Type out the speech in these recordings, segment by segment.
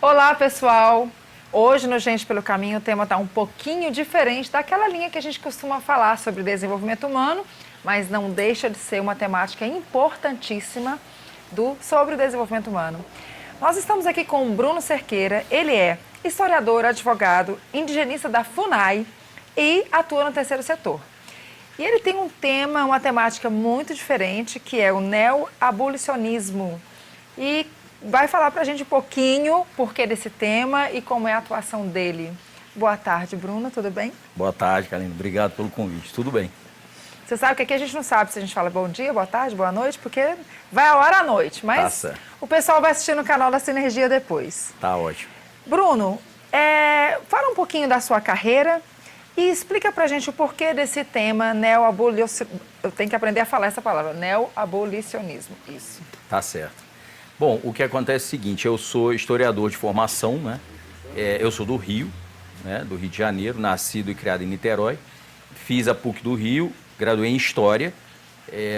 Olá, pessoal! Hoje no Gente pelo Caminho o tema está um pouquinho diferente daquela linha que a gente costuma falar sobre desenvolvimento humano, mas não deixa de ser uma temática importantíssima sobre o desenvolvimento humano. Nós estamos aqui com o Bruno Cerqueira, ele é historiador, advogado, indigenista da FUNAI e atua no terceiro setor. E ele tem um tema, uma temática muito diferente, que é o neoabolicionismo. E vai falar para a gente um pouquinho porquê desse tema e como é a atuação dele. Boa tarde, Bruno, tudo bem? Boa tarde, Karina. Obrigado pelo convite. Tudo bem. Você sabe que aqui a gente não sabe se a gente fala bom dia, boa tarde, boa noite, porque vai a hora à noite, mas o pessoal vai assistir no canal da Sinergia depois. Tá ótimo. Bruno, fala um pouquinho da sua carreira e explica pra gente o porquê desse tema neoabolicionismo. Eu tenho que aprender a falar essa palavra, neoabolicionismo. Isso. Tá certo. Bom, o que acontece é o seguinte, eu sou historiador de formação, né? Eu sou do Rio, né? Do Rio de Janeiro, nascido e criado em Niterói. Fiz a PUC do Rio, graduei em História.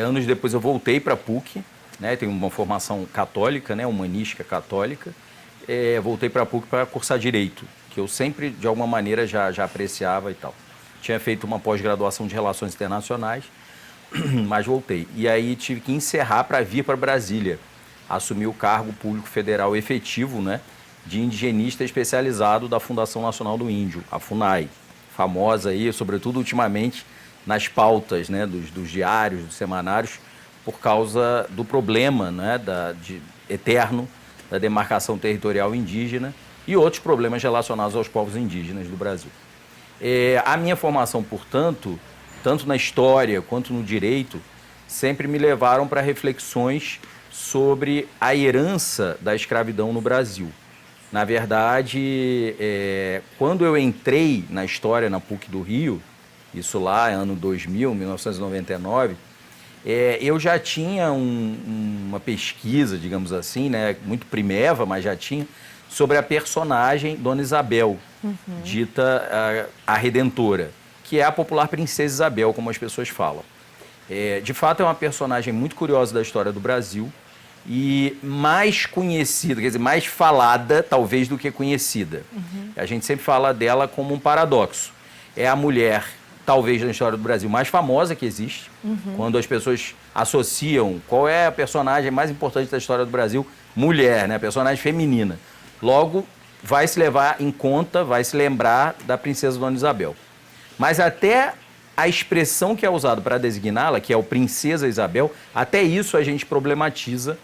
Anos depois eu voltei para a PUC, né? Tenho uma formação católica, né? Humanística católica. Voltei para a PUC para cursar Direito, que eu sempre, de alguma maneira, já apreciava e tal. Tinha feito uma pós-graduação de Relações Internacionais, mas voltei. E aí tive que encerrar para vir para Brasília. Assumi o cargo público federal efetivo, né, de indigenista especializado da Fundação Nacional do Índio, a FUNAI, famosa aí, sobretudo ultimamente, nas pautas, né, dos diários, dos semanários, por causa do problema, né, eterno da demarcação territorial indígena e outros problemas relacionados aos povos indígenas do Brasil. A minha formação, portanto, tanto na história quanto no direito, sempre me levaram para reflexões sobre a herança da escravidão no Brasil. Na verdade, quando eu entrei na história na PUC do Rio, isso lá ano 2000, 1999, eu já tinha uma pesquisa, digamos assim, né, muito primeva, mas já tinha, sobre a personagem Dona Isabel, dita a Redentora, que é a popular Princesa Isabel, como as pessoas falam. De fato, é uma personagem muito curiosa da história do Brasil e mais conhecida, quer dizer, mais falada, talvez, do que conhecida. A gente sempre fala dela como um paradoxo. É a mulher, talvez, na história do Brasil, mais famosa que existe. Quando as pessoas associam qual é a personagem mais importante da história do Brasil, mulher, né? Personagem feminina. Logo, vai se levar em conta, vai se lembrar da princesa Dona Isabel. Mas até a expressão que é usada para designá-la, que é o Princesa Isabel, até isso a gente problematiza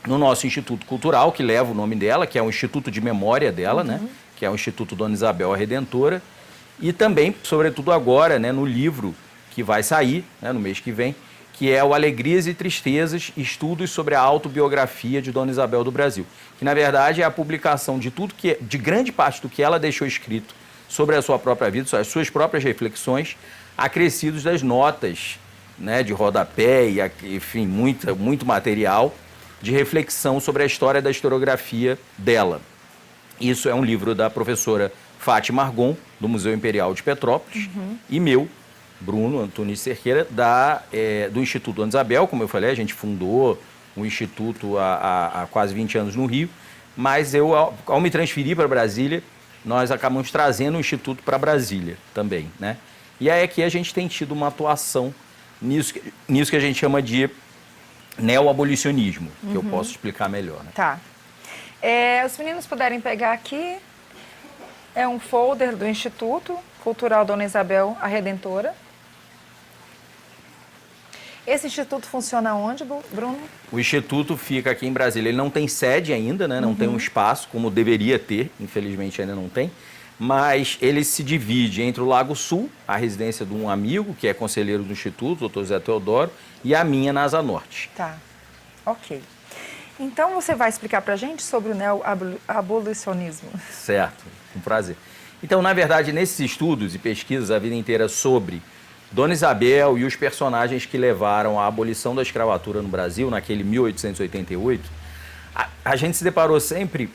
no nosso Instituto Cultural, que leva o nome dela, que é o Instituto de Memória dela, né? Que é o Instituto Dona Isabel a Redentora. E também, sobretudo agora, né, no livro que vai sair, né, no mês que vem, que é o Alegrias e Tristezas, Estudos sobre a Autobiografia de Dona Isabel do Brasil. Que, na verdade, é a publicação de de grande parte do que ela deixou escrito sobre a sua própria vida, as suas próprias reflexões, acrescidos das notas, né, de rodapé e, enfim, muito material de reflexão sobre a história da historiografia dela. Isso é um livro da professora Fátima Argon, do Museu Imperial de Petrópolis, e meu, Bruno Antunes Cerqueira, do Instituto Dona Isabel. Como eu falei, a gente fundou o Instituto há quase 20 anos no Rio, mas eu, ao me transferir para Brasília, nós acabamos trazendo o Instituto para Brasília também, né? E aí aqui a gente tem tido uma atuação nisso que a gente chama de neoabolicionismo, que eu posso explicar melhor, né? Tá. Os meninos puderem pegar aqui, é um folder do Instituto Cultural Dona Isabel a Redentora. Esse instituto funciona onde, Bruno? O instituto fica aqui em Brasília. Ele não tem sede ainda, né? Não tem um espaço como deveria ter, infelizmente ainda não tem. Mas ele se divide entre o Lago Sul, a residência de um amigo, que é conselheiro do instituto, o doutor Zé Teodoro, e a minha na Asa Norte. Tá, ok. Então você vai explicar pra gente sobre o neoabolicionismo. Certo, com prazer. Então, na verdade, nesses estudos e pesquisas a vida inteira sobre Dona Isabel e os personagens que levaram à abolição da escravatura no Brasil, naquele 1888, a gente se deparou sempre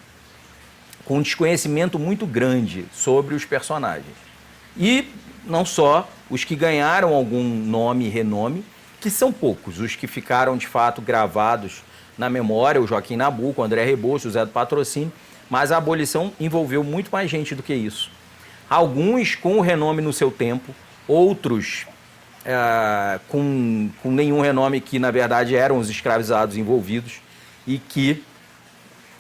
com um desconhecimento muito grande sobre os personagens. E não só os que ganharam algum nome e renome, que são poucos, os que ficaram de fato gravados na memória, o Joaquim Nabuco, o André Rebouças, o Zé do Patrocínio, mas a abolição envolveu muito mais gente do que isso. Alguns com renome no seu tempo, outros com nenhum renome, que na verdade eram os escravizados envolvidos e que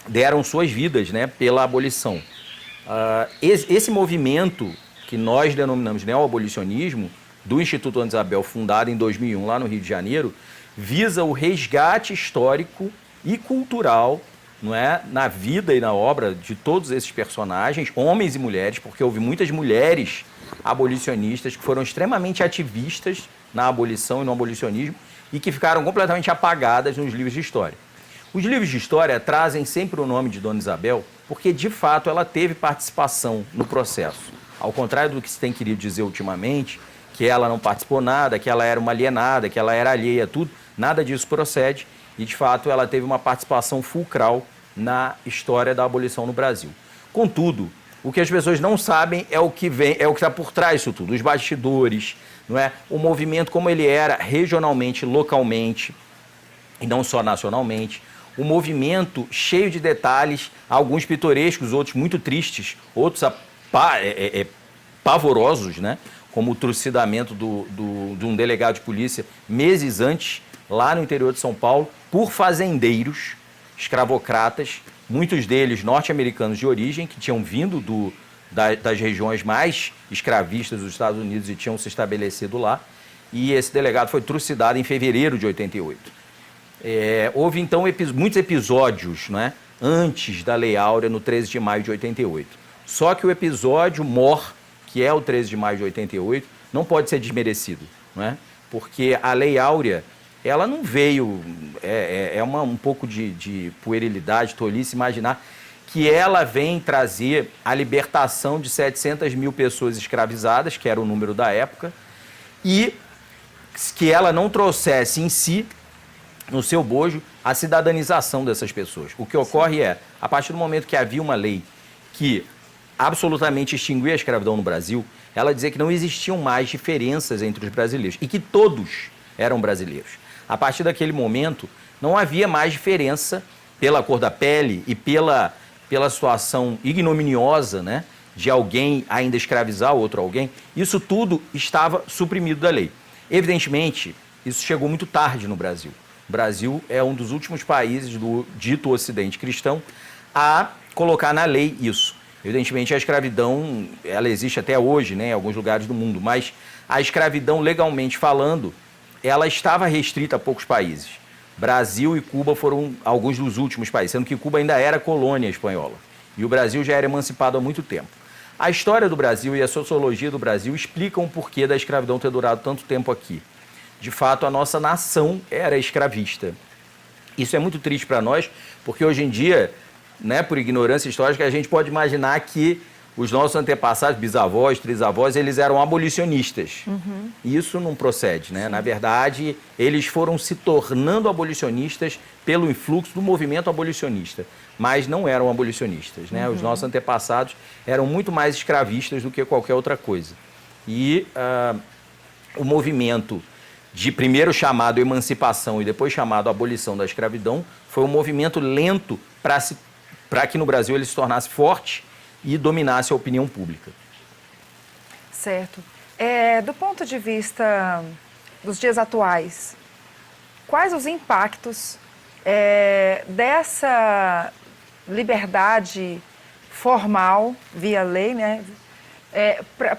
deram suas vidas, né, pela abolição. Esse movimento que nós denominamos neoabolicionismo, do Instituto Ana Isabel, fundado em 2001 lá no Rio de Janeiro, visa o resgate histórico e cultural, não é, na vida e na obra de todos esses personagens, homens e mulheres, porque houve muitas mulheres abolicionistas que foram extremamente ativistas na abolição e no abolicionismo e que ficaram completamente apagadas nos livros de história. Os livros de história trazem sempre o nome de Dona Isabel porque, de fato, ela teve participação no processo. Ao contrário do que se tem querido dizer ultimamente, que ela não participou nada, que ela era uma alienada, que ela era alheia a tudo, nada disso procede e, de fato, ela teve uma participação fulcral na história da abolição no Brasil. Contudo, o que as pessoas não sabem é o que está por trás disso tudo, os bastidores, não é? O movimento como ele era regionalmente, localmente e não só nacionalmente. O movimento cheio de detalhes, alguns pitorescos, outros muito tristes, outros pavorosos, né? Como o trucidamento de um delegado de polícia meses antes, lá no interior de São Paulo, por fazendeiros escravocratas, muitos deles norte-americanos de origem, que tinham vindo das regiões mais escravistas dos Estados Unidos e tinham se estabelecido lá. E esse delegado foi trucidado em fevereiro de 88. Houve, então, muitos episódios, né, antes da Lei Áurea, no 13 de maio de 88. Só que o episódio mor, que é o 13 de maio de 88, não pode ser desmerecido, não é? Porque a Lei Áurea, ela não veio, um pouco de puerilidade, tolice, imaginar que ela vem trazer a libertação de 700 mil pessoas escravizadas, que era o número da época, e que ela não trouxesse em si, no seu bojo, a cidadanização dessas pessoas. O que ocorre é, a partir do momento que havia uma lei que absolutamente extinguia a escravidão no Brasil, ela dizia que não existiam mais diferenças entre os brasileiros e que todos eram brasileiros. A partir daquele momento, não havia mais diferença pela cor da pele e pela situação ignominiosa, né, de alguém ainda escravizar outro alguém. Isso tudo estava suprimido da lei. Evidentemente, isso chegou muito tarde no Brasil. O Brasil é um dos últimos países do dito Ocidente cristão a colocar na lei isso. Evidentemente, a escravidão, ela existe até hoje, né, em alguns lugares do mundo, mas a escravidão, legalmente falando, ela estava restrita a poucos países. Brasil e Cuba foram alguns dos últimos países, sendo que Cuba ainda era colônia espanhola. E o Brasil já era emancipado há muito tempo. A história do Brasil e a sociologia do Brasil explicam o porquê da escravidão ter durado tanto tempo aqui. De fato, a nossa nação era escravista. Isso é muito triste para nós, porque hoje em dia, né, por ignorância histórica, a gente pode imaginar que os nossos antepassados, bisavós, trisavós, eles eram abolicionistas. Uhum. Isso não procede, né? Na verdade, eles foram se tornando abolicionistas pelo influxo do movimento abolicionista, mas não eram abolicionistas, né? Uhum. Os nossos antepassados eram muito mais escravistas do que qualquer outra coisa. E o movimento de primeiro chamado emancipação e depois chamado abolição da escravidão foi um movimento lento para que no Brasil ele se tornasse forte e dominasse a opinião pública. Certo. Do ponto de vista dos dias atuais, quais os impactos dessa liberdade formal via lei, né,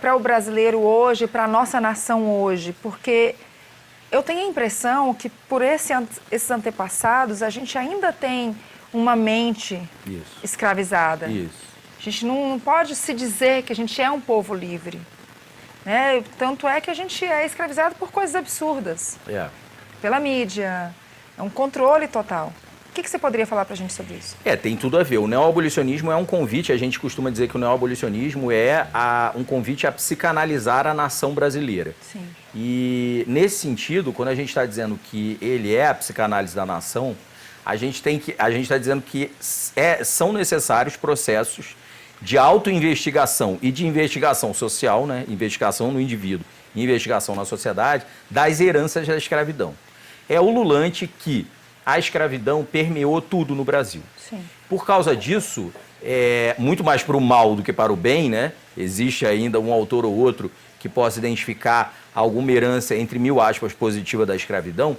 para o brasileiro hoje, para a nossa nação hoje? Porque eu tenho a impressão que por esses antepassados a gente ainda tem uma mente escravizada. Isso. A gente não pode se dizer que a gente é um povo livre, né? Tanto é que a gente é escravizado por coisas absurdas. Pela mídia, é um controle total. O que você poderia falar para a gente sobre isso? Tem tudo a ver. O neoabolicionismo é um convite, a gente costuma dizer que o neoabolicionismo é um convite a psicanalizar a nação brasileira. Sim. E nesse sentido, quando a gente está dizendo que ele é a psicanálise da nação, a gente está dizendo que são necessários processos de autoinvestigação e de investigação social, né? Investigação no indivíduo e investigação na sociedade, das heranças da escravidão. É ululante que a escravidão permeou tudo no Brasil. Sim. Por causa disso, muito mais para o mal do que para o bem, né? Existe ainda um autor ou outro que possa identificar alguma herança, entre mil aspas, positiva da escravidão,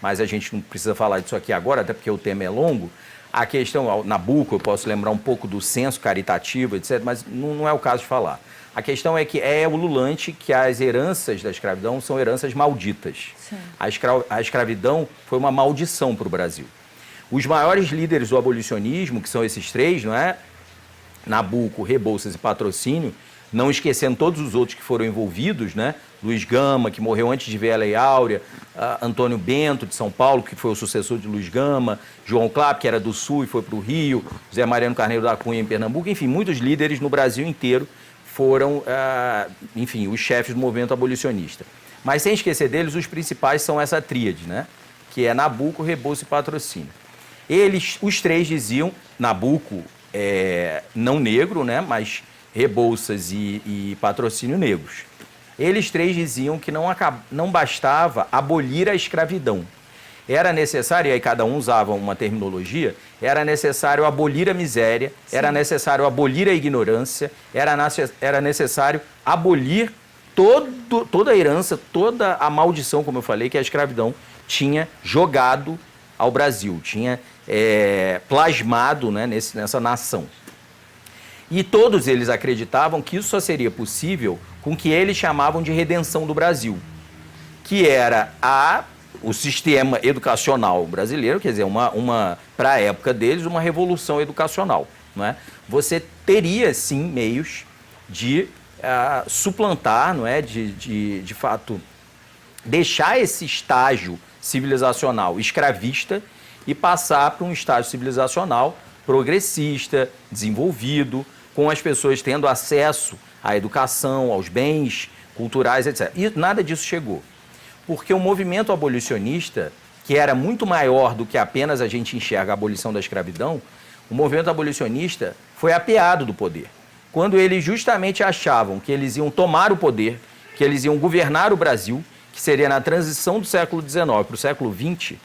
mas a gente não precisa falar disso aqui agora, até porque o tema é longo. A questão, Nabucco, eu posso lembrar um pouco do senso caritativo, etc., mas não é o caso de falar. A questão é que é ululante que as heranças da escravidão são heranças malditas. Sim. A escravidão foi uma maldição para o Brasil. Os maiores líderes do abolicionismo, que são esses três, não é? Nabucco, Rebouças e Patrocínio, não esquecendo todos os outros que foram envolvidos, né? Luiz Gama, que morreu antes de ver a Lei Áurea, Antônio Bento, de São Paulo, que foi o sucessor de Luiz Gama, João Clapp, que era do Sul e foi para o Rio, José Mariano Carneiro da Cunha, em Pernambuco, enfim, muitos líderes no Brasil inteiro foram, enfim, os chefes do movimento abolicionista. Mas sem esquecer deles, os principais são essa tríade, né? Que é Nabucco, Rebouças e Patrocínio. Eles, os três diziam, Nabucco não negro, né? Mas Rebouças e Patrocínio negros. Eles três diziam que não bastava abolir a escravidão. Era necessário, e aí cada um usava uma terminologia, era necessário abolir a miséria, sim, era necessário abolir a ignorância, era necessário abolir toda a herança, toda a maldição, como eu falei, que a escravidão tinha jogado ao Brasil, tinha plasmado, né, nessa nação. E todos eles acreditavam que isso só seria possível com o que eles chamavam de redenção do Brasil, que era o sistema educacional brasileiro, quer dizer, para a época deles, uma revolução educacional. Não é? Você teria, sim, meios de suplantar, não é? De fato, deixar esse estágio civilizacional escravista e passar para um estágio civilizacional progressista, desenvolvido, com as pessoas tendo acesso à educação, aos bens culturais, etc. E nada disso chegou. Porque o movimento abolicionista, que era muito maior do que apenas a gente enxerga a abolição da escravidão, o movimento abolicionista foi apeado do poder. Quando eles justamente achavam que eles iam tomar o poder, que eles iam governar o Brasil, que seria na transição do século XIX para o século XX,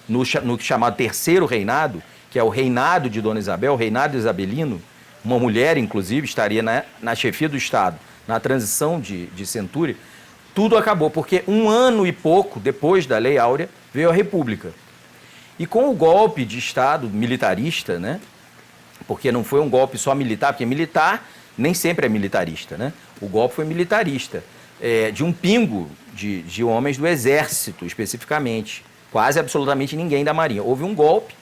no chamado Terceiro Reinado, que é o reinado de Dona Isabel, o reinado isabelino, uma mulher, inclusive, estaria na chefia do Estado, na transição de centúria, tudo acabou, porque 1 ano e pouco depois da Lei Áurea veio a República. E com o golpe de Estado militarista, né, porque não foi um golpe só militar, porque militar nem sempre é militarista, né? O golpe foi militarista, de um pingo de homens do Exército, especificamente, quase absolutamente ninguém da Marinha. Houve um golpe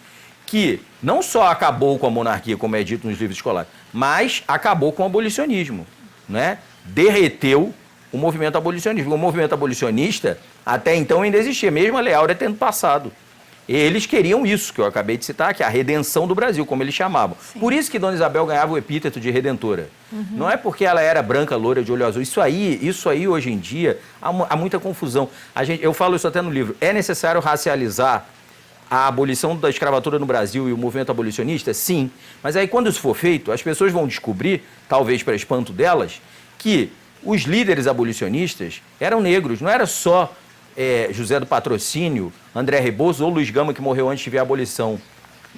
que não só acabou com a monarquia, como é dito nos livros escolares, mas acabou com o abolicionismo, né? Derreteu o movimento abolicionista. O movimento abolicionista, até então, ainda existia, mesmo a Lei Áurea tendo passado. Eles queriam isso, que eu acabei de citar, que é a redenção do Brasil, como eles chamavam. Sim. Por isso que Dona Isabel ganhava o epíteto de redentora. Uhum. Não é porque ela era branca, loura, de olho azul. Isso aí hoje em dia, há muita confusão. Eu falo isso até no livro. É necessário racializar a abolição da escravatura no Brasil e o movimento abolicionista? Sim. Mas aí, quando isso for feito, as pessoas vão descobrir, talvez para espanto delas, que os líderes abolicionistas eram negros. Não era só José do Patrocínio, André Rebouças ou Luiz Gama, que morreu antes de ver a abolição.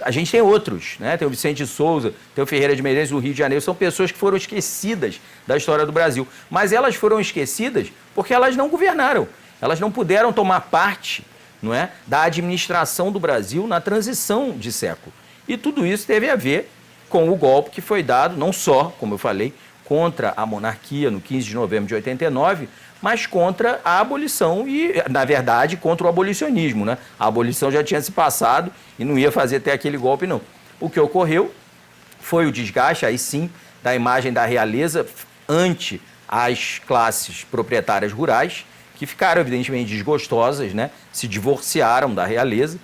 A gente tem outros, né? Tem o Vicente de Souza, tem o Ferreira de Menezes do Rio de Janeiro. São pessoas que foram esquecidas da história do Brasil. Mas elas foram esquecidas porque elas não governaram. Elas não puderam tomar parte, não é, da administração do Brasil na transição de século. E tudo isso teve a ver com o golpe que foi dado, não só, como eu falei, contra a monarquia no 15 de novembro de 89, mas contra a abolição e, na verdade, contra o abolicionismo, né? A abolição já tinha se passado e não ia fazer até aquele golpe, não. O que ocorreu foi o desgaste, aí sim, da imagem da realeza ante as classes proprietárias rurais, que ficaram, evidentemente, desgostosas, né? Se divorciaram da realeza,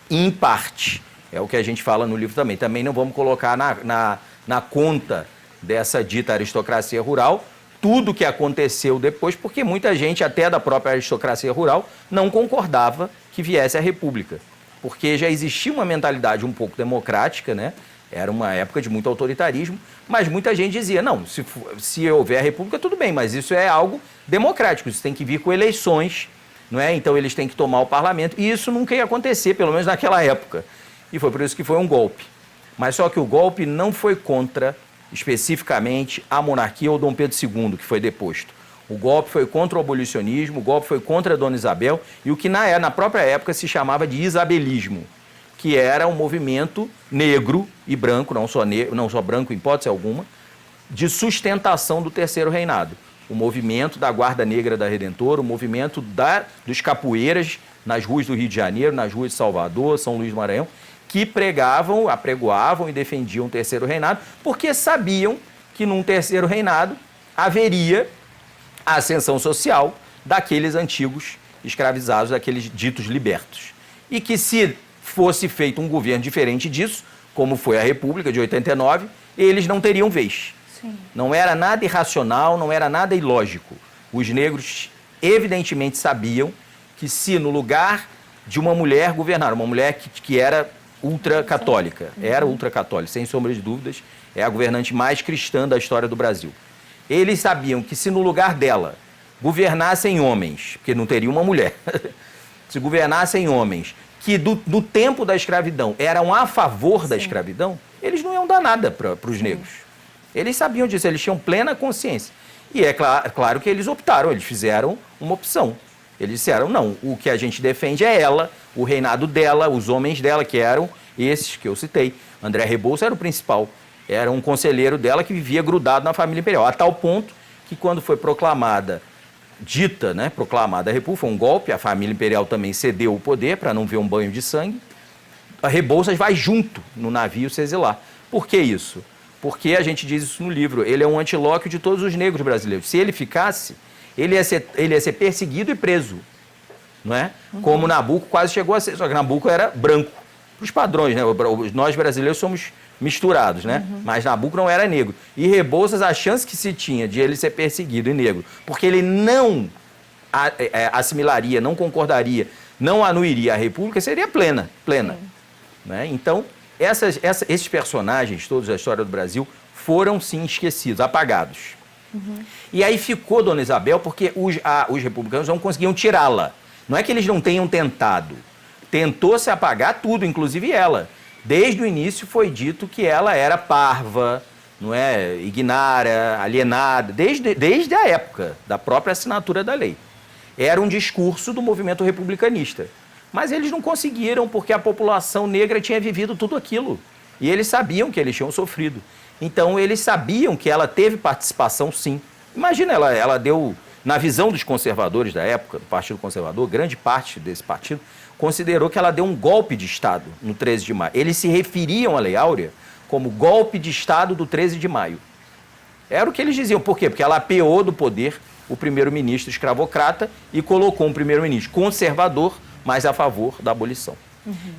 em parte. É o que a gente fala no livro também. Também não vamos colocar na conta dessa dita aristocracia rural tudo o que aconteceu depois, porque muita gente, até da própria aristocracia rural, não concordava que viesse a República. Porque já existia uma mentalidade um pouco democrática, né? Era uma época de muito autoritarismo, mas muita gente dizia, não, se houver a República, tudo bem, mas isso é algo democrático, isso tem que vir com eleições não é? Então eles têm que tomar o parlamento. E isso nunca ia acontecer, pelo menos naquela época. E foi por isso que foi um golpe. Mas só que o golpe não foi contra, especificamente, a monarquia ou Dom Pedro II, que foi deposto. O golpe foi contra o abolicionismo, o golpe foi contra a Dona Isabel e o que na própria época se chamava de isabelismo, que era um movimento negro e branco, não só branco em hipótese alguma, de sustentação do Terceiro Reinado. O movimento da Guarda Negra da Redentora, o movimento dos capoeiras nas ruas do Rio de Janeiro, nas ruas de Salvador, São Luís do Maranhão, que apregoavam e defendiam o Terceiro Reinado, porque sabiam que num Terceiro Reinado haveria a ascensão social daqueles antigos escravizados, daqueles ditos libertos. E que se fosse feito um governo diferente disso, como foi a República de 89, eles não teriam vez. Sim. Não era nada irracional, não era nada ilógico. Os negros evidentemente sabiam que se no lugar de uma mulher governar, uma mulher que era ultracatólica, sem sombra de dúvidas, é a governante mais cristã da história do Brasil. Eles sabiam que se no lugar dela governassem homens, porque não teria uma mulher, se governassem homens que do tempo da escravidão eram a favor da escravidão, eles não iam dar nada para os negros. Eles sabiam disso, eles tinham plena consciência. E é claro que eles optaram, eles fizeram uma opção. Eles disseram, não, o que a gente defende é ela, o reinado dela, os homens dela, que eram esses que eu citei. André Rebouças era o principal. Era um conselheiro dela que vivia grudado na família imperial, a tal ponto que quando foi proclamada a República, foi um golpe, a família imperial também cedeu o poder para não ver um banho de sangue, a Rebouças vai junto no navio se exilar. Por que isso? Porque a gente diz isso no livro, ele é um antilóquio de todos os negros brasileiros. Se ele ficasse, ele ia ser perseguido e preso, não é? Como Nabuco quase chegou a ser, só que Nabuco era branco, para os padrões, né? Nós brasileiros somos misturados, né? Mas Nabuco não era negro. E Rebouças, a chance que se tinha de ele ser perseguido e negro, porque ele não assimilaria, não concordaria, não anuiria a República, seria plena. Né? Então, esses personagens todos da história do Brasil foram, sim, esquecidos, apagados. E aí ficou Dona Isabel porque os republicanos não conseguiam tirá-la. Não é que eles não tenham tentado. Tentou-se apagar tudo, inclusive ela. Desde o início foi dito que ela era parva, não é, ignara, alienada, desde a época da própria assinatura da lei. Era um discurso do movimento republicanista. Mas eles não conseguiram porque a população negra tinha vivido tudo aquilo. E eles sabiam que eles tinham sofrido. Então, eles sabiam que ela teve participação, sim. Imagina, ela deu, na visão dos conservadores da época, do Partido Conservador, grande parte desse partido, considerou que ela deu um golpe de Estado no 13 de maio. Eles se referiam à Lei Áurea como golpe de Estado do 13 de maio. Era o que eles diziam. Por quê? Porque ela apeou do poder o primeiro-ministro escravocrata e colocou um primeiro-ministro conservador, mas a favor da abolição.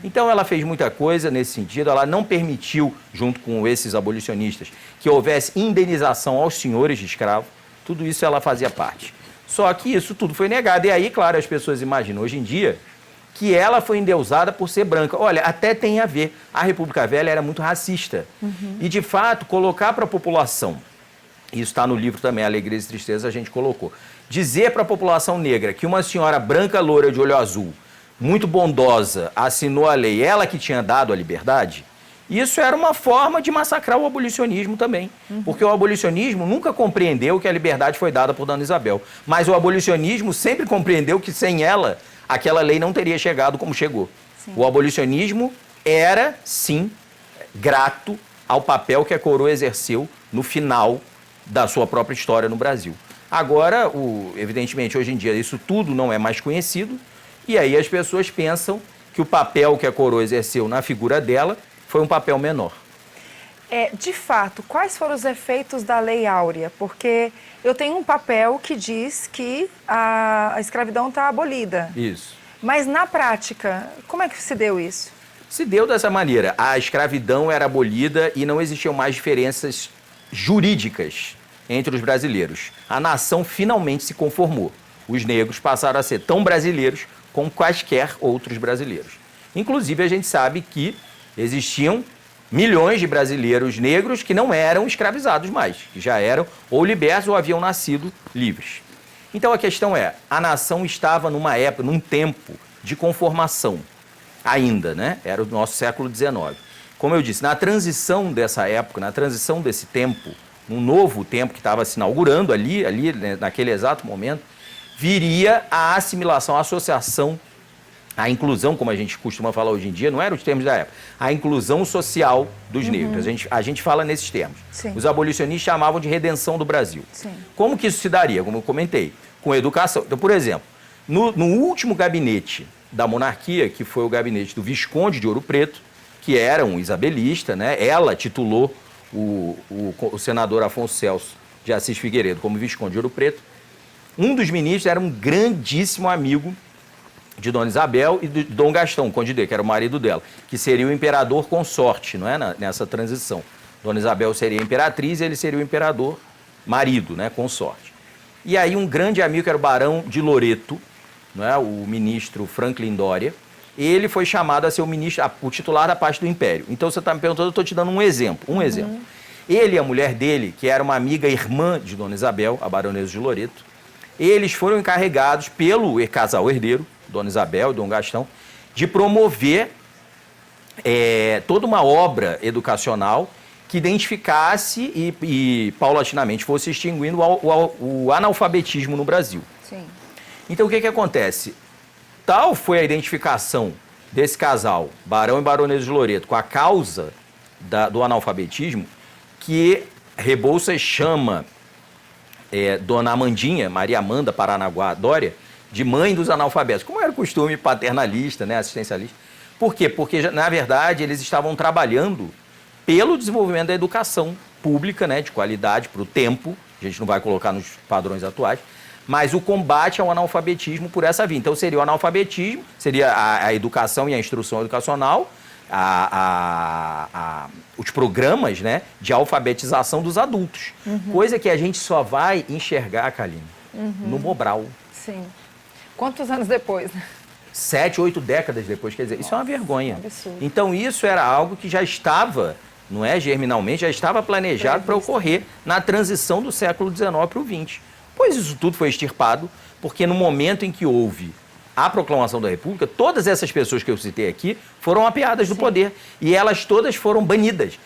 Então ela fez muita coisa nesse sentido, ela não permitiu, junto com esses abolicionistas, que houvesse indenização aos senhores de escravo, tudo isso ela fazia parte. Só que isso tudo foi negado, e aí, claro, as pessoas imaginam hoje em dia que ela foi endeusada por ser branca. Olha, até tem a ver, a República Velha era muito racista, e de fato, colocar para a população, isso está no livro também, Alegrias e Tristezas, a gente colocou, dizer para a população negra que uma senhora branca, loura, de olho azul, muito bondosa, assinou a lei, ela que tinha dado a liberdade, isso era uma forma de massacrar o abolicionismo também. Porque o abolicionismo nunca compreendeu que a liberdade foi dada por Dona Isabel. Mas o abolicionismo sempre compreendeu que sem ela, aquela lei não teria chegado como chegou. Sim. O abolicionismo era, sim, grato ao papel que a coroa exerceu no final da sua própria história no Brasil. Agora, evidentemente, hoje em dia, isso tudo não é mais conhecido. E aí as pessoas pensam que o papel que a coroa exerceu na figura dela foi um papel menor. De fato, quais foram os efeitos da Lei Áurea? Porque eu tenho um papel que diz que a escravidão está abolida. Isso. Mas na prática, como é que se deu isso? Se deu dessa maneira. A escravidão era abolida e não existiam mais diferenças jurídicas entre os brasileiros. A nação finalmente se conformou. Os negros passaram a ser tão brasileiros como quaisquer outros brasileiros. Inclusive, a gente sabe que existiam milhões de brasileiros negros que não eram escravizados mais, que já eram ou libertos ou haviam nascido livres. Então a questão é, a nação estava numa época, num tempo de conformação ainda, né? Era o nosso século XIX. Como eu disse, na transição dessa época, na transição desse tempo, um novo tempo que estava se inaugurando ali, né, naquele exato momento, viria a assimilação, a associação, a inclusão, como a gente costuma falar hoje em dia, não eram os termos da época, a inclusão social dos negros. A gente fala nesses termos. Sim. Os abolicionistas chamavam de redenção do Brasil. Sim. Como que isso se daria? Como eu comentei, com educação. Então, por exemplo, no último gabinete da monarquia, que foi o gabinete do Visconde de Ouro Preto, que era um isabelista, né? Ela titulou o senador Afonso Celso de Assis Figueiredo como Visconde de Ouro Preto. Um dos ministros era um grandíssimo amigo de Dona Isabel e de Dom Gastão, Conde D, que era o marido dela, que seria o imperador consorte, não é? Nessa transição. Dona Isabel seria a imperatriz e ele seria o imperador marido, né? Consorte. E aí um grande amigo, que era o Barão de Loreto, não é? O ministro Franklin Doria, ele foi chamado a ser o titular da parte do Império. Então você está me perguntando, eu estou te dando um exemplo. Ele e a mulher dele, que era uma amiga irmã de Dona Isabel, a baronesa de Loreto, eles foram encarregados pelo casal herdeiro, Dona Isabel e Dom Gastão, de promover toda uma obra educacional que identificasse e paulatinamente fosse extinguindo o analfabetismo no Brasil. Sim. Então o que acontece? Tal foi a identificação desse casal, Barão e Baronesa de Loreto, com a causa do analfabetismo, que Rebouças chama Dona Amandinha, Maria Amanda Paranaguá Dória, de mãe dos analfabetos, como era o costume paternalista, né, assistencialista. Por quê? Porque, na verdade, eles estavam trabalhando pelo desenvolvimento da educação pública, né, de qualidade, para o tempo, a gente não vai colocar nos padrões atuais, mas o combate ao analfabetismo por essa via. Então, seria o analfabetismo, seria a educação e a instrução educacional, os programas, né, de alfabetização dos adultos. Coisa que a gente só vai enxergar, Kaline, no Mobral. Sim. Quantos anos depois? 7, 8 décadas depois, quer dizer, isso é uma vergonha. Absurdo. Então, isso era algo que já estava, não é, germinalmente, já estava planejado para ocorrer na transição do século XIX para o XX. Pois isso tudo foi extirpado, porque no momento em que houve a proclamação da República, todas essas pessoas que eu citei aqui foram apeadas do poder. E elas todas foram banidas.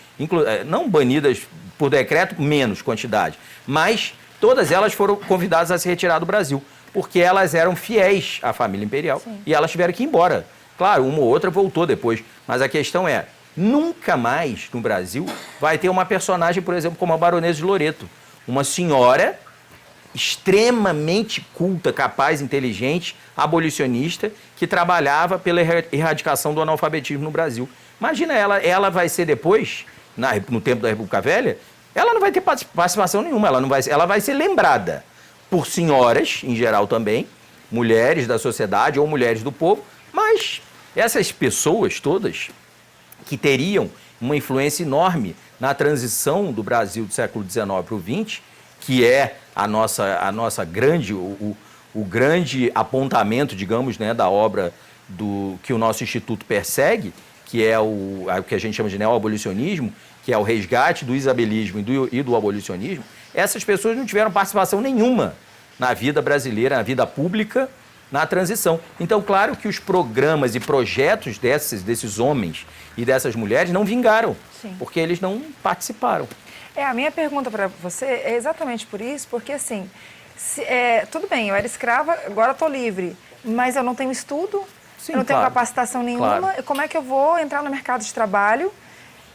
Não banidas por decreto, menos quantidade, mas todas elas foram convidadas a se retirar do Brasil, porque elas eram fiéis à família imperial. Sim. E elas tiveram que ir embora. Claro, uma ou outra voltou depois, mas a questão é, nunca mais no Brasil vai ter uma personagem, por exemplo, como a Baronesa de Loreto, uma senhora extremamente culta, capaz, inteligente, abolicionista, que trabalhava pela erradicação do analfabetismo no Brasil. Imagina, ela vai ser depois, no tempo da República Velha, ela não vai ter participação nenhuma, ela vai ser lembrada por senhoras, em geral também, mulheres da sociedade ou mulheres do povo, mas essas pessoas todas que teriam uma influência enorme na transição do Brasil do século XIX para o XX, que é a nossa grande, o grande apontamento, digamos, né, da obra que o nosso Instituto persegue, que é o que a gente chama de neoabolicionismo, que é o resgate do isabelismo e do abolicionismo, essas pessoas não tiveram participação nenhuma na vida brasileira, na vida pública, na transição. Então, claro que os programas e projetos desses homens e dessas mulheres não vingaram, sim, porque eles não participaram. A minha pergunta para você é exatamente por isso, porque assim, tudo bem, eu era escrava, agora estou livre, mas eu não tenho estudo, sim, eu não tenho capacitação nenhuma, claro. Como é que eu vou entrar no mercado de trabalho,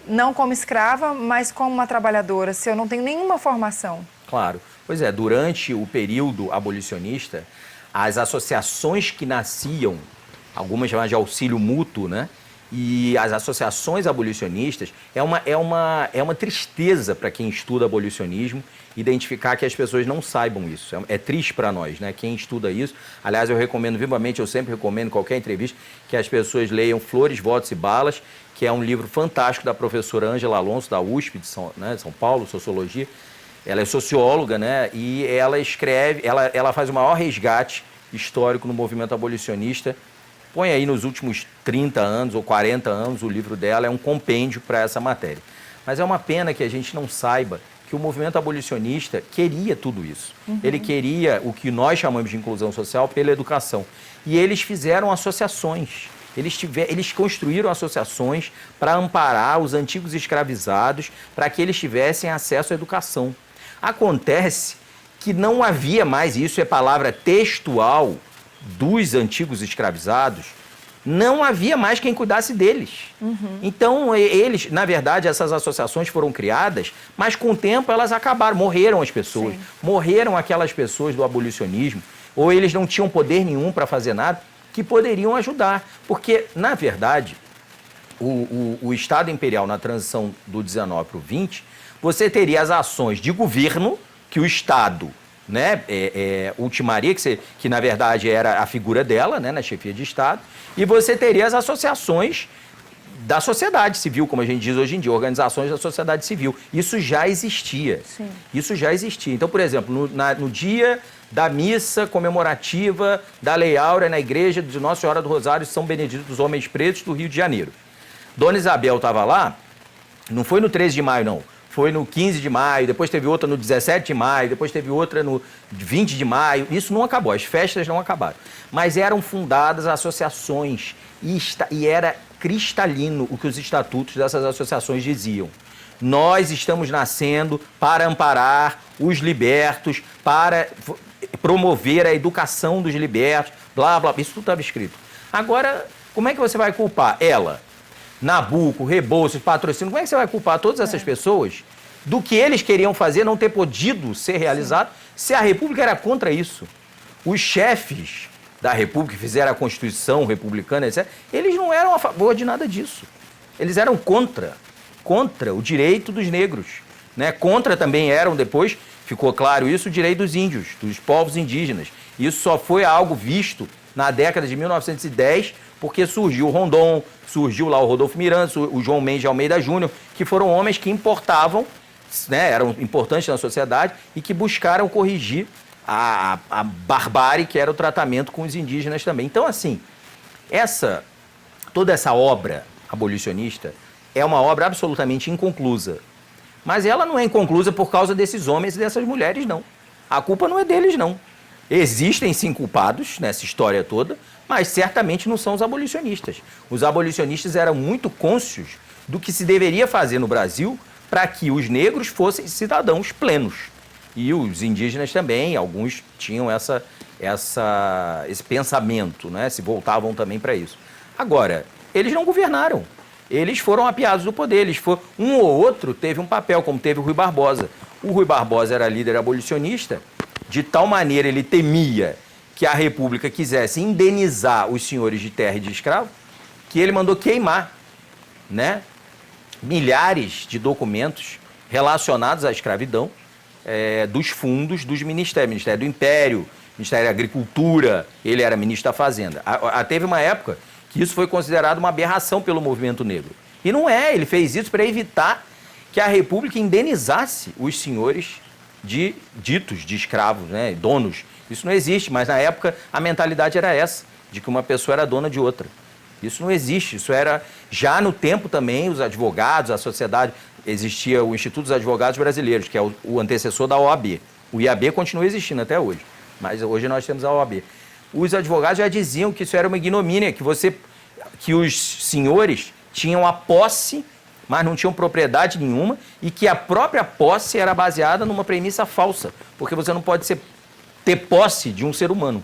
não como escrava, mas como uma trabalhadora, se eu não tenho nenhuma formação? Claro. Pois é, durante o período abolicionista, as associações que nasciam, algumas chamadas de auxílio mútuo, né? E as associações abolicionistas, é uma tristeza para quem estuda abolicionismo identificar que as pessoas não saibam isso. É triste para nós, né? Quem estuda isso. Aliás, eu recomendo vivamente, eu sempre recomendo em qualquer entrevista, que as pessoas leiam Flores, Votos e Balas, que é um livro fantástico da professora Ângela Alonso, da USP de São Paulo, Sociologia. Ela é socióloga, né? E ela escreve, ela faz o maior resgate histórico no movimento abolicionista. Põe aí nos últimos 30 anos ou 40 anos, o livro dela é um compêndio para essa matéria. Mas é uma pena que a gente não saiba que o movimento abolicionista queria tudo isso. Ele queria o que nós chamamos de inclusão social pela educação. E eles fizeram associações. Eles construíram associações para amparar os antigos escravizados, para que eles tivessem acesso à educação. Acontece que não havia mais, e isso é palavra textual dos antigos escravizados, não havia mais quem cuidasse deles. Então, eles, na verdade, essas associações foram criadas, mas com o tempo elas acabaram, morreram as pessoas, morreram aquelas pessoas do abolicionismo, ou eles não tinham poder nenhum para fazer nada, que poderiam ajudar. Porque, na verdade, o Estado Imperial, na transição do 19 para o 20, você teria as ações de governo, que o Estado, né, ultimaria, que na verdade era a figura dela, né, na chefia de Estado, e você teria as associações da sociedade civil, como a gente diz hoje em dia, organizações da sociedade civil. Isso já existia. Sim. Isso já existia. Então, por exemplo, no dia da missa comemorativa da Lei Áurea na igreja de Nossa Senhora do Rosário de São Benedito dos Homens Pretos do Rio de Janeiro. Dona Isabel estava lá, não foi no 13 de maio, não. Foi no 15 de maio, depois teve outra no 17 de maio, depois teve outra no 20 de maio. Isso não acabou, as festas não acabaram. Mas eram fundadas associações e era cristalino o que os estatutos dessas associações diziam. Nós estamos nascendo para amparar os libertos, para promover a educação dos libertos, blá, blá, isso tudo estava escrito. Agora, como é que você vai culpar ela? Nabuco, Rebouças, Patrocínio, como é que você vai culpar todas essas pessoas do que eles queriam fazer não ter podido ser realizado se a República era contra isso? Os chefes da República que fizeram a Constituição republicana, etc., eles não eram a favor de nada disso. Eles eram contra o direito dos negros, né? Contra também eram, depois ficou claro isso, o direito dos índios, dos povos indígenas. Isso só foi algo visto na década de 1910, porque surgiu o Rondon, surgiu lá o Rodolfo Miranda, o João Mendes de Almeida Júnior, que foram homens que importavam, né, eram importantes na sociedade e que buscaram corrigir a barbárie que era o tratamento com os indígenas também. Então, assim, toda essa obra abolicionista é uma obra absolutamente inconclusa. Mas ela não é inconclusa por causa desses homens e dessas mulheres, não. A culpa não é deles, não. Existem sim culpados nessa história toda, mas certamente não são os abolicionistas. Os abolicionistas eram muito cônscios do que se deveria fazer no Brasil para que os negros fossem cidadãos plenos. E os indígenas também, alguns tinham esse pensamento, né? Se voltavam também para isso. Agora, eles não governaram. Eles foram apiados do poder. Um ou outro teve um papel, como teve o Rui Barbosa. O Rui Barbosa era líder abolicionista, de tal maneira ele temia que a República quisesse indenizar os senhores de terra e de escravo, que ele mandou queimar, né, milhares de documentos relacionados à escravidão, dos fundos dos ministérios, Ministério do Império, Ministério da Agricultura, ele era ministro da Fazenda. Teve uma época que isso foi considerado uma aberração pelo movimento negro. E não é, ele fez isso para evitar que a República indenizasse os senhores ditos de escravos, né, donos. Isso não existe, mas na época a mentalidade era essa, de que uma pessoa era dona de outra. Isso não existe, isso era... Já no tempo também, os advogados, a sociedade... Existia o Instituto dos Advogados Brasileiros, que é o antecessor da OAB. O IAB continua existindo até hoje, mas hoje nós temos a OAB. Os advogados já diziam que isso era uma ignomínia, que os senhores tinham a posse, mas não tinham propriedade nenhuma, e que a própria posse era baseada numa premissa falsa, porque você não pode ter posse de um ser humano.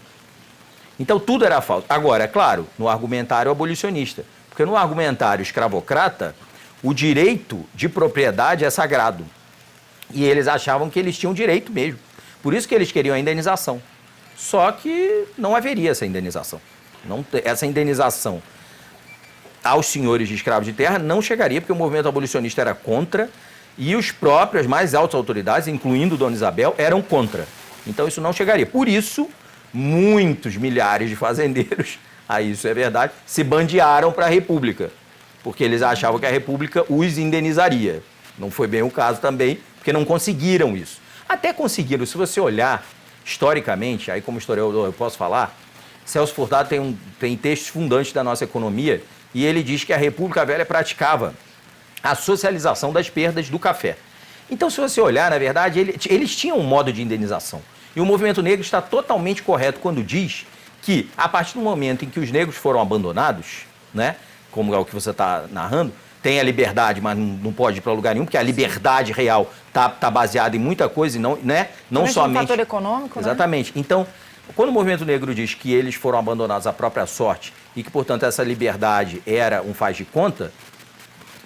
Então tudo era falso. Agora, é claro, no argumentário abolicionista, porque no argumentário escravocrata, o direito de propriedade é sagrado. E eles achavam que eles tinham direito mesmo. Por isso que eles queriam a indenização. Só que não haveria essa indenização. Essa indenização aos senhores de escravos de terra não chegaria, porque o movimento abolicionista era contra e as mais altas autoridades, incluindo Dona Isabel, eram contra. Então isso não chegaria. Por isso, muitos milhares de fazendeiros, isso é verdade, se bandearam para a República, porque eles achavam que a República os indenizaria. Não foi bem o caso também, porque não conseguiram isso. Até conseguiram, se você olhar historicamente, aí como historiador eu posso falar, Celso Furtado tem textos fundantes da nossa economia, e ele diz que a República Velha praticava a socialização das perdas do café. Então, se você olhar, na verdade, eles tinham um modo de indenização. E o movimento negro está totalmente correto quando diz que, a partir do momento em que os negros foram abandonados, né, como é o que você está narrando, tem a liberdade, mas não pode ir para lugar nenhum, porque a liberdade real tá baseada em muita coisa e não, né, não somente... um fator econômico, Exatamente. Né? Então, quando o movimento negro diz que eles foram abandonados à própria sorte e que, portanto, essa liberdade era um faz de conta,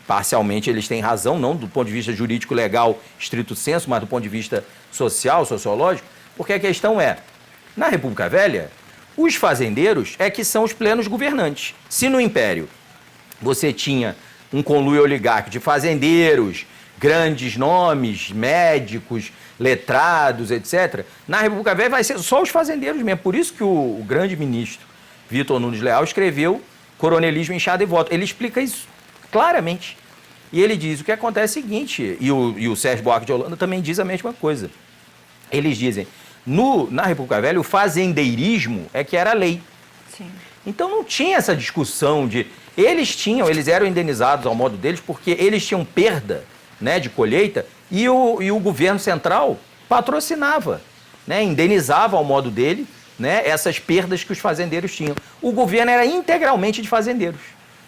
parcialmente eles têm razão, não do ponto de vista jurídico, legal, estrito senso, mas do ponto de vista social, sociológico, porque a questão é, na República Velha, os fazendeiros é que são os plenos governantes. Se no Império você tinha um conluio oligárquico de fazendeiros, grandes nomes, médicos, letrados, etc., na República Velha vai ser só os fazendeiros mesmo. Por isso que o grande ministro Vitor Nunes Leal escreveu Coronelismo, Enxada e Voto. Ele explica isso claramente. E ele diz, o que acontece é o seguinte, e o Sérgio Buarque de Holanda também diz a mesma coisa. Eles dizem, na República Velha, o fazendeirismo é que era lei. Sim. Então não tinha essa discussão de... Eles eram indenizados ao modo deles porque eles tinham perda, né, de colheita e o governo central patrocinava, né, indenizava ao modo dele, né, essas perdas que os fazendeiros tinham. O governo era integralmente de fazendeiros.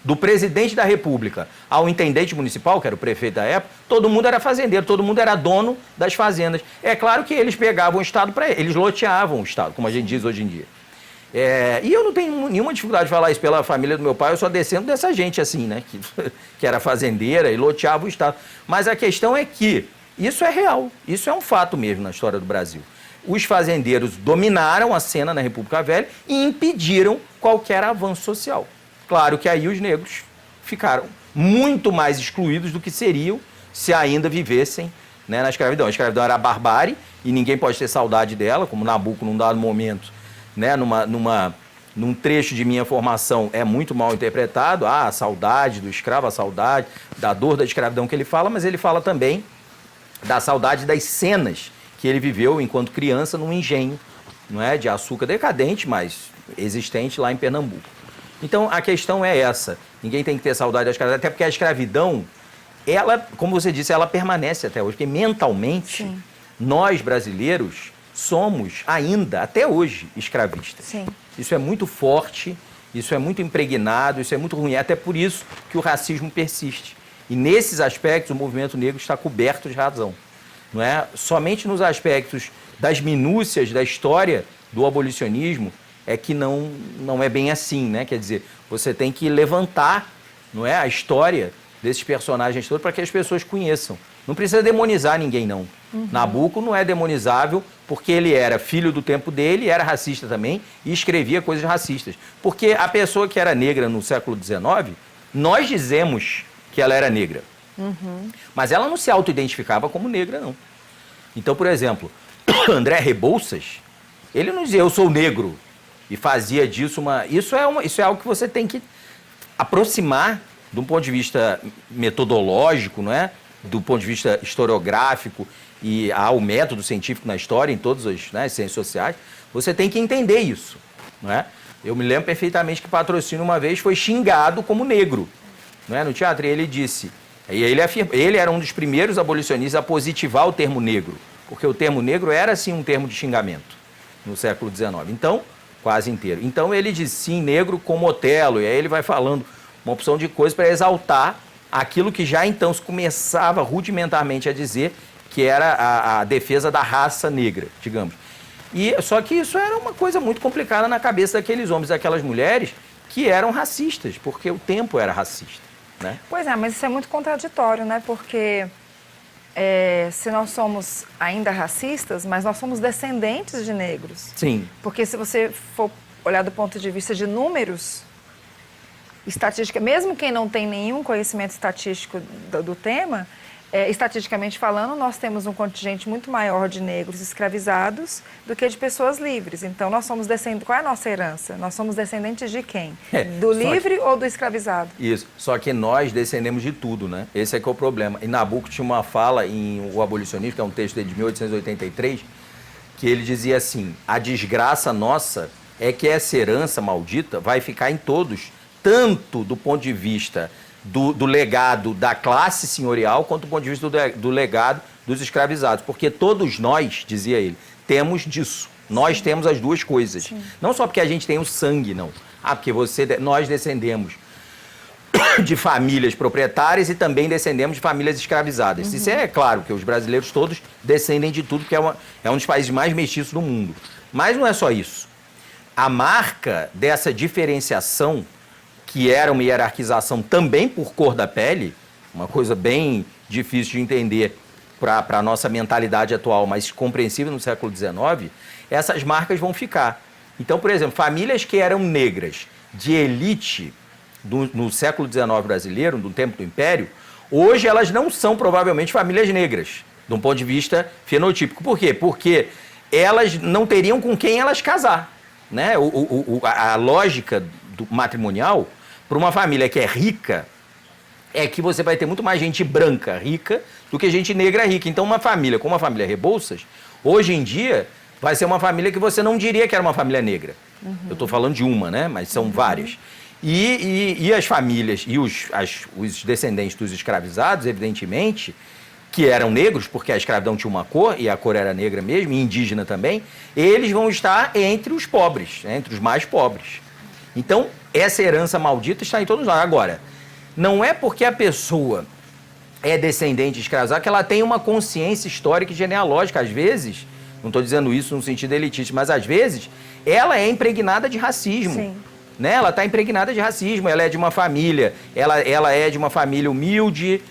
Do presidente da República ao intendente municipal, que era o prefeito da época, todo mundo era fazendeiro, todo mundo era dono das fazendas. É claro que eles pegavam o Estado para eles loteavam o Estado, como a gente diz hoje em dia. E eu não tenho nenhuma dificuldade de falar isso pela família do meu pai, eu sou descendo dessa gente assim, né, que era fazendeira e loteava o Estado. Mas a questão é que isso é real, isso é um fato mesmo na história do Brasil. Os fazendeiros dominaram a cena na República Velha e impediram qualquer avanço social. Claro que aí os negros ficaram muito mais excluídos do que seriam se ainda vivessem, né, na escravidão. A escravidão era a barbárie e ninguém pode ter saudade dela, como Nabucco, num dado momento, né, num trecho de minha formação é muito mal interpretado, a saudade do escravo, a saudade da dor da escravidão que ele fala, mas ele fala também da saudade das cenas que ele viveu enquanto criança num engenho, não é, de açúcar decadente, mas existente lá em Pernambuco. Então a questão é essa, ninguém tem que ter saudade da escravidão, até porque a escravidão, ela, como você disse, ela permanece até hoje, porque mentalmente, sim, nós brasileiros somos ainda, até hoje, escravistas. Sim. Isso é muito forte, isso é muito impregnado, isso é muito ruim. É até por isso que o racismo persiste. E nesses aspectos o movimento negro está coberto de razão. Não é? Somente nos aspectos das minúcias da história do abolicionismo é que não é bem assim, né? Quer dizer, você tem que levantar, não é, a história desses personagens todos para que as pessoas conheçam. Não precisa demonizar ninguém, não. Nabucco não é demonizável porque ele era filho do tempo dele, era racista também e escrevia coisas racistas. Porque a pessoa que era negra no século XIX, nós dizemos que ela era negra. Mas ela não se auto-identificava como negra, não. Então, por exemplo, André Rebouças, ele não dizia eu sou negro e fazia disso uma... Isso é algo que você tem que aproximar de um ponto de vista metodológico, não é? Do ponto de vista historiográfico e há o método científico na história, em todas as, né, ciências sociais, você tem que entender isso, não é? Eu me lembro perfeitamente que Patrocínio uma vez foi xingado como negro, não é? No teatro, e ele disse, e ele era um dos primeiros abolicionistas a positivar o termo negro, porque o termo negro era, sim, um termo de xingamento no século XIX, então, quase inteiro. Então ele diz, sim, negro como Otelo, e aí ele vai falando uma opção de coisas para exaltar aquilo que já então se começava rudimentarmente a dizer que era a defesa da raça negra, digamos. Só que isso era uma coisa muito complicada na cabeça daqueles homens, daquelas mulheres que eram racistas, porque o tempo era racista, né? Pois é, mas isso é muito contraditório, né? Porque se nós somos ainda racistas, mas nós somos descendentes de negros. Sim. Porque se você for olhar do ponto de vista de números, estatística, mesmo quem não tem nenhum conhecimento estatístico do tema, estatisticamente falando, nós temos um contingente muito maior de negros escravizados do que de pessoas livres. Então, nós somos descendentes... Qual é a nossa herança? Nós somos descendentes de quem? Do livre ou do escravizado? Isso. Só que nós descendemos de tudo, né? Esse é que é o problema. E Nabucco tinha uma fala em O Abolicionismo, que é um texto dele de 1883, que ele dizia assim, a desgraça nossa é que essa herança maldita vai ficar em todos, tanto do ponto de vista do legado da classe senhorial quanto do ponto de vista do legado dos escravizados. Porque todos nós, dizia ele, temos disso. Nós temos as duas coisas. Sim. Não só porque a gente tem o sangue, não. Porque nós descendemos de famílias proprietárias e também descendemos de famílias escravizadas. Isso é claro, que os brasileiros todos descendem de tudo, porque é um dos países mais mestiços do mundo. Mas não é só isso. A marca dessa diferenciação, que era uma hierarquização também por cor da pele, uma coisa bem difícil de entender para a nossa mentalidade atual, mas compreensível no século XIX, essas marcas vão ficar. Então, por exemplo, famílias que eram negras de elite no século XIX brasileiro, no tempo do Império, hoje elas não são provavelmente famílias negras, de um ponto de vista fenotípico. Por quê? Porque elas não teriam com quem elas casar. Né? A lógica matrimonial para uma família que é rica é que você vai ter muito mais gente branca rica do que gente negra rica. Então, uma família como a família Rebouças, hoje em dia, vai ser uma família que você não diria que era uma família negra. Eu estou falando de uma, né? Mas são várias. E as famílias e os descendentes dos escravizados, evidentemente, que eram negros, porque a escravidão tinha uma cor, e a cor era negra mesmo, e indígena também, eles vão estar entre os pobres, né? Entre os mais pobres. Então, essa herança maldita está em todos nós. Agora, não é porque a pessoa é descendente de escravizado que ela tem uma consciência histórica e genealógica. Às vezes, não estou dizendo isso no sentido elitista, mas às vezes ela é impregnada de racismo. Sim. Né? Ela está impregnada de racismo, ela é de uma família, ela é de uma família humilde,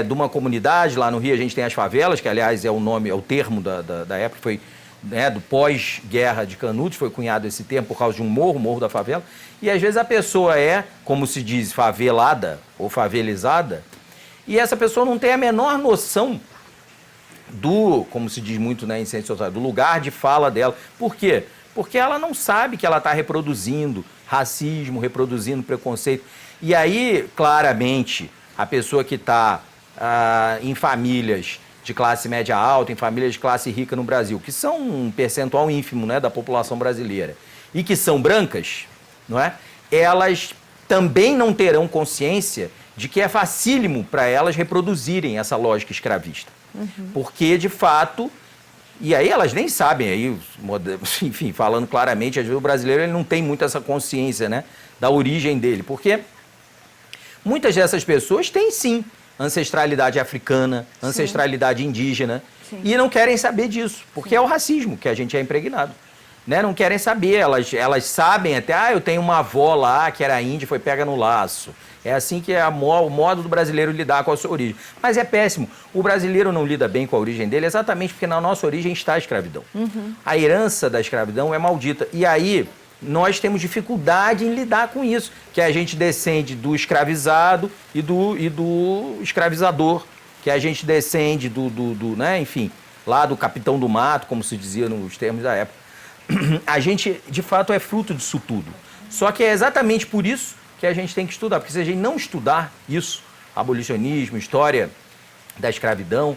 de uma comunidade. Lá no Rio a gente tem as favelas, que aliás é o termo da época, foi, né, do pós-guerra de Canudos, foi cunhado esse termo por causa de um morro, o Morro da Favela. E às vezes a pessoa é, como se diz, favelada ou favelizada, e essa pessoa não tem a menor noção como se diz muito, né, em ciência social, do lugar de fala dela. Por quê? Porque ela não sabe que ela está reproduzindo racismo, reproduzindo preconceito. E aí, claramente, a pessoa que está em famílias de classe média alta, em famílias de classe rica no Brasil, que são um percentual ínfimo, né, da população brasileira, e que são brancas, não é? Elas também não terão consciência de que é facílimo para elas reproduzirem essa lógica escravista. Porque, de fato, e aí elas nem sabem, aí, enfim, falando claramente, às vezes o brasileiro ele não tem muito essa consciência, né, da origem dele, porque muitas dessas pessoas têm, sim, ancestralidade africana, ancestralidade indígena, e não querem saber disso, porque é o racismo que a gente é impregnado. Né? Não querem saber, elas sabem até, eu tenho uma avó lá que era índia e foi pega no laço. É assim que é o modo do brasileiro lidar com a sua origem. Mas é péssimo. O brasileiro não lida bem com a origem dele exatamente porque na nossa origem está a escravidão. A herança da escravidão é maldita. E aí nós temos dificuldade em lidar com isso, que a gente descende do escravizado e do escravizador, que a gente descende né, enfim, lá do capitão do mato, como se dizia nos termos da época. A gente, de fato, é fruto disso tudo. Só que é exatamente por isso que a gente tem que estudar, porque se a gente não estudar isso, abolicionismo, história da escravidão,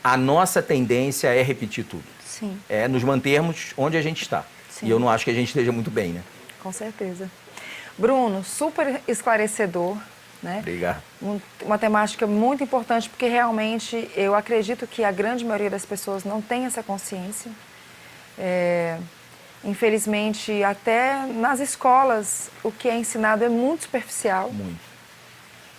a nossa tendência é repetir tudo. Sim. É nos mantermos onde a gente está. Sim. E eu não acho que a gente esteja muito bem, né? Com certeza. Bruno, super esclarecedor, né? Obrigado. Uma temática muito importante, porque realmente eu acredito que a grande maioria das pessoas não tem essa consciência. Infelizmente, até nas escolas, o que é ensinado é muito superficial. Muito.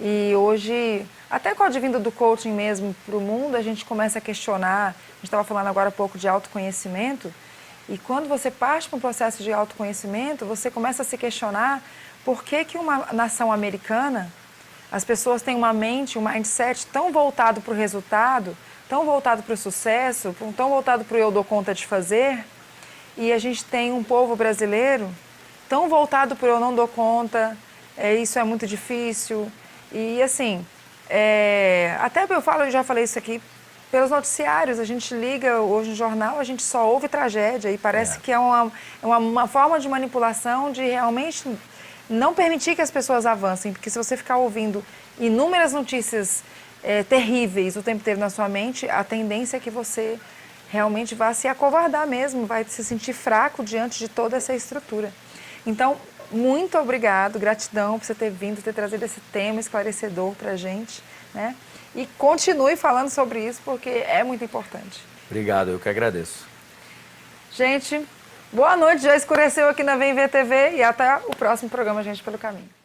E hoje, até com a advinda do coaching mesmo para o mundo, a gente começa a questionar. A gente estava falando agora há pouco de autoconhecimento. E quando você parte para um processo de autoconhecimento, você começa a se questionar por que uma nação americana, as pessoas têm uma mente, um mindset tão voltado para o resultado, tão voltado para o sucesso, tão voltado para o eu dou conta de fazer, e a gente tem um povo brasileiro tão voltado para o eu não dou conta, isso é muito difícil. E assim, até eu já falei isso aqui, pelos noticiários, a gente liga hoje no jornal, a gente só ouve tragédia e parece que é uma forma de manipulação de realmente não permitir que as pessoas avancem, porque se você ficar ouvindo inúmeras notícias terríveis o tempo inteiro na sua mente, a tendência é que você realmente vai se acovardar mesmo, vai se sentir fraco diante de toda essa estrutura. Então, muito obrigado, gratidão por você ter vindo, ter trazido esse tema esclarecedor para a gente, né? E continue falando sobre isso, porque é muito importante. Obrigado, eu que agradeço. Gente, boa noite, já escureceu aqui na Vem Ver TV e até o próximo programa Gente Pelo Caminho.